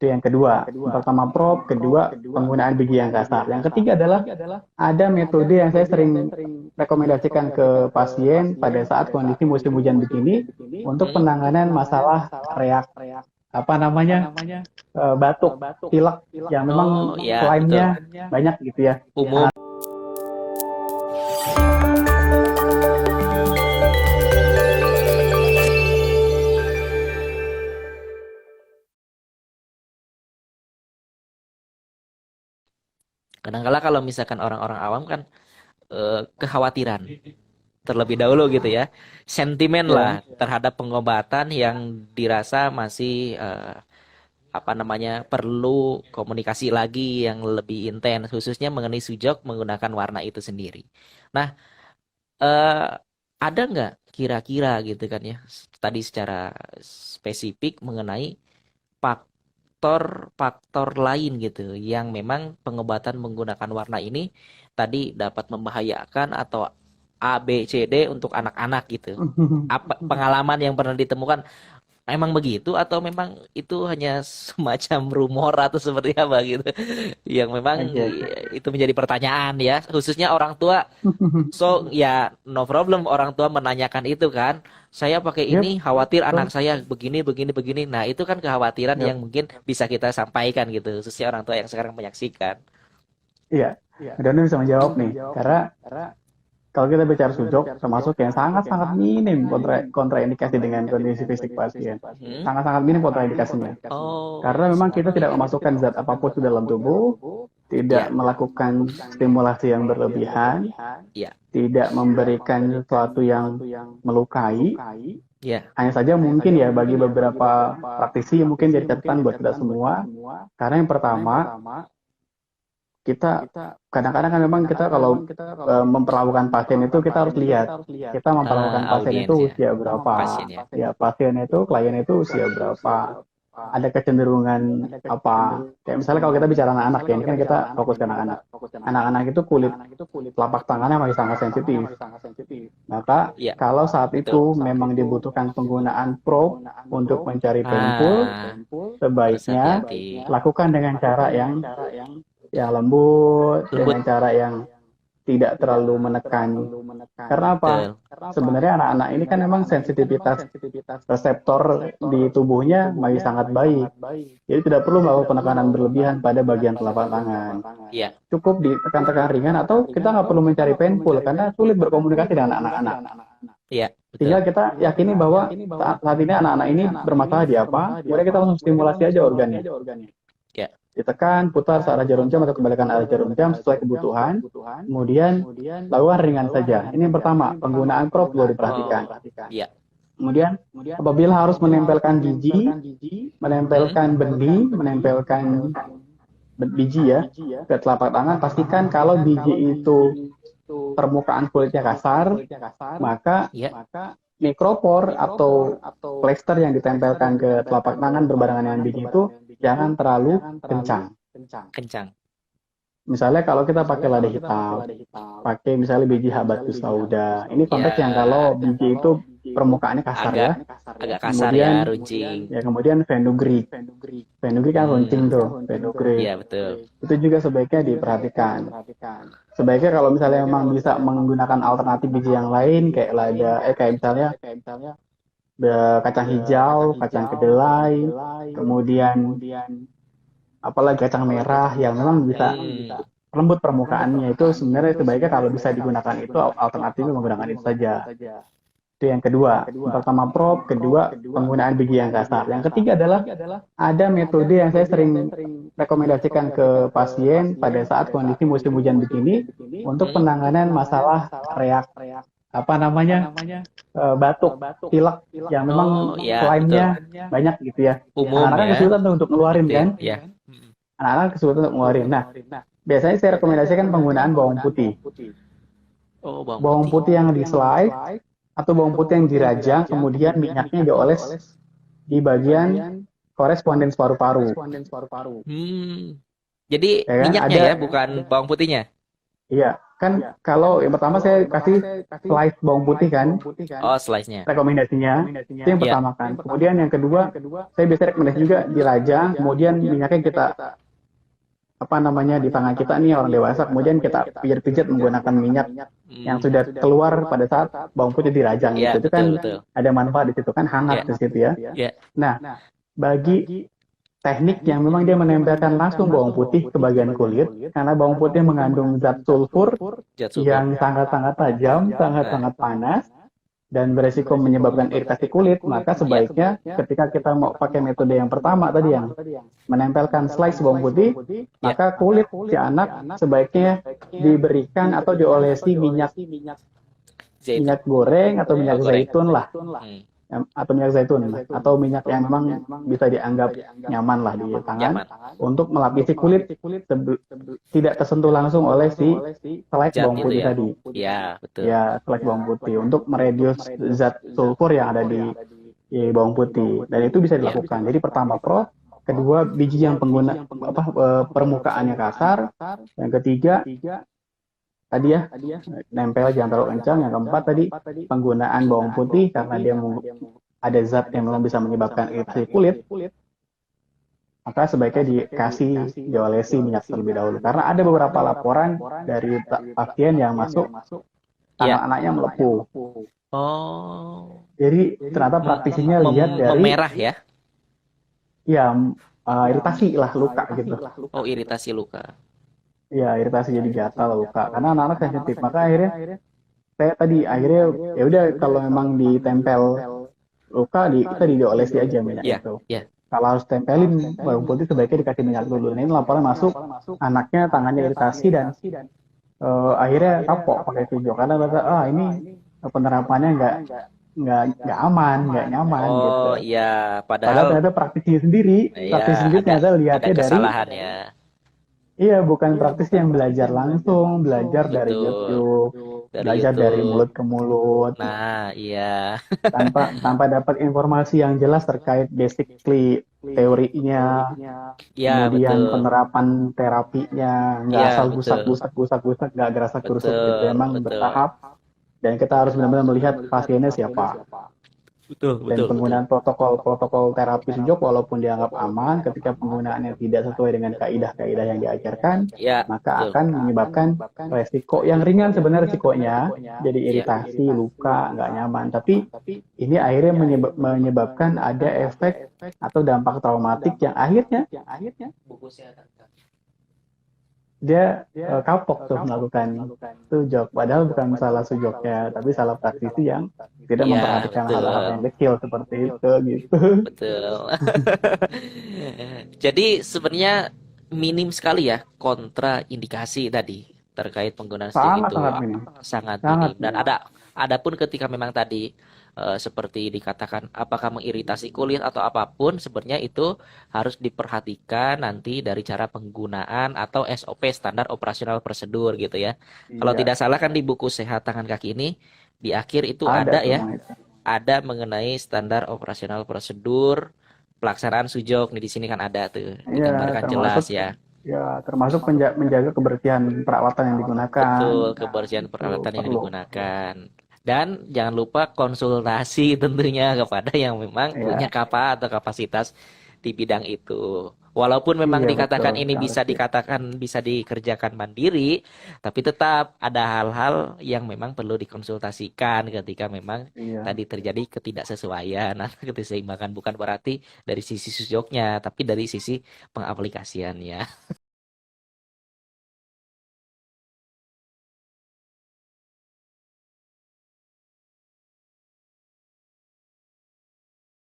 Itu yang kedua. Yang pertama prop, kedua penggunaan biji yang kasar. Yang ketiga adalah ada metode yang saya sering rekomendasikan ke pasien pada saat kondisi musim hujan begini untuk Hmm. penanganan masalah reak apa namanya batuk, pilek yang Oh memang ya, betul. klaimnya banyak gitu ya. Umum. Kadang-kala kalau misalkan orang-orang awam kan kekhawatiran terlebih dahulu gitu ya. Sentimen lah Ya. terhadap pengobatan yang dirasa masih apa namanya perlu komunikasi lagi yang lebih intens khususnya mengenai sujok menggunakan warna itu sendiri. Nah, eh, ada nggak kira-kira gitu kan ya tadi secara spesifik mengenai faktor-faktor lain gitu yang memang pengobatan menggunakan warna ini tadi dapat membahayakan atau A, B, C, D untuk anak-anak gitu. Apa pengalaman yang pernah ditemukan emang begitu atau memang itu hanya semacam rumor atau seperti apa gitu yang memang Oke, oke. itu menjadi pertanyaan ya khususnya orang tua. So ya no problem orang tua menanyakan itu kan. Saya pakai ini Yep, khawatir anak betul. saya begini begini begini. Nah, itu kan kekhawatiran yang Yep. mungkin bisa kita sampaikan gitu, khususnya orang tua yang sekarang menyaksikan. Iya, Dono bisa menjawab nih, karena kalau kita bicara sujok, termasuk yang sangat-sangat minim kontraindikasi dengan kondisi fisik pasien. Hmm? Sangat-sangat minim kontraindikasinya. Oh, Karena memang kita tidak memasukkan zat apapun ke dalam tubuh, tidak ya, melakukan stimulasi yang berlebihan, ya, tidak memberikan sesuatu yang melukai. ya. Hanya saja mungkin ya bagi beberapa praktisi mungkin jadi catatan buat kita semua. Karena yang pertama, kita kadang-kadang kan memang kita kalau memperlakukan pasien itu kita harus lihat kita memperlakukan pasien itu Audiens ya, usia berapa, pasien ya. ya pasien itu klien itu usia berapa, ada kecenderungan apa, kayak misalnya kalau kita bicara anak-anak ya, ini kan kita fokus ke anak-anak. Anak-anak itu kulit telapak tangannya masih sangat sensitif, maka Ya, kalau saat betul. itu memang dibutuhkan penggunaan probe untuk mencari painful, Ah, harus sebaiknya hati-hati. lakukan dengan cara yang lembut, dengan Lembut, cara yang tidak terlalu menekan. Karena apa? betul. Sebenarnya anak-anak ini kan memang sensitivitas reseptor di tubuhnya masih sangat baik. Jadi tidak perlu melakukan penekanan berlebihan pada bagian telapak tangan. Ya, Cukup ditekan-tekan ringan atau kita nggak perlu mencari painful karena sulit berkomunikasi dengan anak-anak. ya, betul. Tinggal kita yakini bahwa saat ini anak-anak ini bermasalah di apa, kemudian kita langsung stimulasi aja organnya. Ya, Ditekan, putar searah jarum jam atau kebalikan arah jarum jam sesuai kebutuhan. Kemudian lakukan ringan saja. Ini yang pertama, penggunaan prop perlu diperhatikan. oh, ya. Kemudian apabila harus menempelkan biji, Hmm? menempelkan benih, menempelkan biji ya ke telapak tangan, pastikan kalau biji itu permukaan kulitnya kasar, maka Ya, mikropor atau plester yang ditempelkan ke telapak tangan berbarengan dengan biji itu jangan terlalu kencang. kencang. Misalnya kalau kita pakai lada hitam, pakai misalnya biji habatus sauda. Ini konteks yang kalau Ya, biji itu permukaannya kasar agak ya. agak kasar ya, Kemudian runcing. kemudian fenugreek. Fenugreek kan runcing Hmm, tuh, fenugreek. ya betul. Itu juga sebaiknya diperhatikan. Sebaiknya kalau misalnya memang bisa menggunakan alternatif biji yang lain kayak lada, kayak misalnya kacang hijau, kacang kedelai, kemudian apalagi kacang merah yang memang bisa Hmm, lembut permukaannya, itu sebenarnya sebaiknya kalau bisa digunakan itu alternatifnya menggunakan itu saja. Itu yang kedua. Yang pertama prop, kedua penggunaan biji yang kasar. Yang ketiga adalah ada metode yang saya sering rekomendasikan ke pasien pada saat kondisi musim hujan begini untuk hmm. penanganan masalah reak apa namanya batuk, pilek yang memang Oh ya, betul. klaimnya banyak gitu ya. Umum Anak-anak kan ya, kesulitan tuh untuk ngeluarin gitu ya. kan? Ya. Hmm. Anak-anak kesulitan untuk ngeluarin. Nah, biasanya saya rekomendasikan penggunaan bawang putih. Oh, bawang Bawang putih. putih yang di slice atau bawang putih yang dirajang, kemudian minyaknya dioles di bagian korespondens paru-paru. Hmm. Jadi Ya kan? minyaknya Ada ya, bukan bawang putihnya. Iya, kan kalau yang pertama saya kasih slice bawang putih kan, Oh, slice-nya. rekomendasinya. Itu yang Ya, pertama kan. Kemudian yang kedua, saya biasa rekomendasi juga dilajang, kemudian minyaknya kita apa namanya di tangan kita nih orang dewasa, kemudian kita pijat-pijat menggunakan minyak yang hmm, sudah keluar pada saat bawang putih dirajang ya itu betul kan betul. ada manfaat di situ kan hangat Ya, di situ ya. ya, Nah, bagi teknik yang memang dia menempelkan langsung bawang putih ke bagian kulit karena bawang putih mengandung zat sulfur zat sulfur. yang sangat-sangat tajam, Nah, sangat-sangat panas dan beresiko menyebabkan iritasi kulit, maka ya, sebaiknya ketika kita mau pakai metode yang pertama tadi yang menempelkan slice bawang putih, ya, maka kulit si anak sebaiknya diberikan atau diolesi minyak zaitun. minyak goreng atau Oh, minyak goreng. zaitun lah, Hmm, atau minyak zaitun atau minyak yang memang bisa dianggap nyaman lah di tangan nyaman. untuk melapisi kulit tidak tersentuh langsung oleh si selai Zat bawang itu putih ya. tadi. Ya, betul. Ya, selai bawang putih untuk meredius zat sulfur yang ada di bawang putih dan itu bisa Ya. dilakukan. Jadi pertama pro, kedua biji yang pengguna apa permukaannya kasar, yang ketiga tadi ya nempel jangan terlalu kencang, yang keempat tadi penggunaan bawang putih karena dia ada zat yang memang bisa menyebabkan iritasi kulit, maka sebaiknya diolesi minyak terlebih dahulu karena ada beberapa laporan dari pasien yang masuk Ya. tangan anaknya melepuh. Oh, Jadi ternyata praktisinya lihat dari memerah ya. ya iritasi lah luka gitu. Oh, iritasi luka. Ya iritasi jadi gatal luka karena anak-anak sensitif. Maka akhirnya saya tadi akhirnya ya udah kalau memang ditempel luka kita diolesi aja minyak Ya, itu. ya. Kalau harus tempelin bawang putih sebaiknya dikasih minyak dulu. Nah, ini laporan masuk anaknya tangannya iritasi dan akhirnya kapok pakai video karena merasa ini penerapannya nggak aman, nggak nyaman gitu. Oh, iya, Padahal padahal ternyata ya praktisi sendiri ada ternyata ada lihatnya dari kesalahan ya. iya bukan praktisi yang belajar langsung, belajar dari Betul. YouTube, Dari belajar dari YouTube. mulut ke mulut, Nah, iya. tanpa dapat informasi yang jelas terkait basically teorinya, Ya, kemudian betul. penerapan terapinya, nggak Ya, asal betul. gusak, nggak gerasak gerusuk gitu, Betul, emang betul. bertahap dan kita harus benar-benar melihat pasiennya siapa. Betul, Dan betul, betul. penggunaan protokol terapi sejok walaupun dianggap aman ketika penggunaannya tidak sesuai dengan kaidah-kaidah yang diajarkan, Ya, maka betul. akan menyebabkan resiko yang ringan sebenarnya resikonya, jadi Ya. iritasi, luka, nggak nyaman. Tapi ini akhirnya menyebabkan ada efek atau dampak traumatik yang akhirnya dia kapok tuh melakukan sujok. Padahal bukan salah sujoknya, tapi salah praktisi yang tidak Ya, memperhatikan hal-hal yang betul. kecil seperti itu gitu. Betul. Jadi sebenarnya minim sekali ya kontraindikasi tadi terkait penggunaan sejak itu Sangat-sangat minim. sangat Sangat minim dan minim. adapun ketika memang tadi seperti dikatakan apakah mengiritasi kulit atau apapun sebenarnya itu harus diperhatikan nanti dari cara penggunaan atau SOP standar operasional prosedur gitu ya. Kalau Iya, tidak salah kan di buku Sehat Tangan Kaki ini di akhir itu ada ada tuh ya yang itu. ada mengenai standar operasional prosedur pelaksanaan sujok nih di sini kan ada tuh Iya, digambarkan termasuk jelas ya. termasuk menjaga kebersihan perawatan yang digunakan. Betul, kebersihan Itu peralatan yang perlu. digunakan. Dan jangan lupa konsultasi tentunya kepada yang memang punya Iya, atau kapasitas di bidang itu. Walaupun memang iya betul dikatakan ini sekali bisa sih. dikatakan bisa dikerjakan mandiri, tapi tetap ada hal-hal yang memang perlu dikonsultasikan ketika memang Iya, tadi terjadi ketidaksesuaian atau keseimbangan bukan berarti dari sisi sujoknya, tapi dari sisi pengaplikasiannya.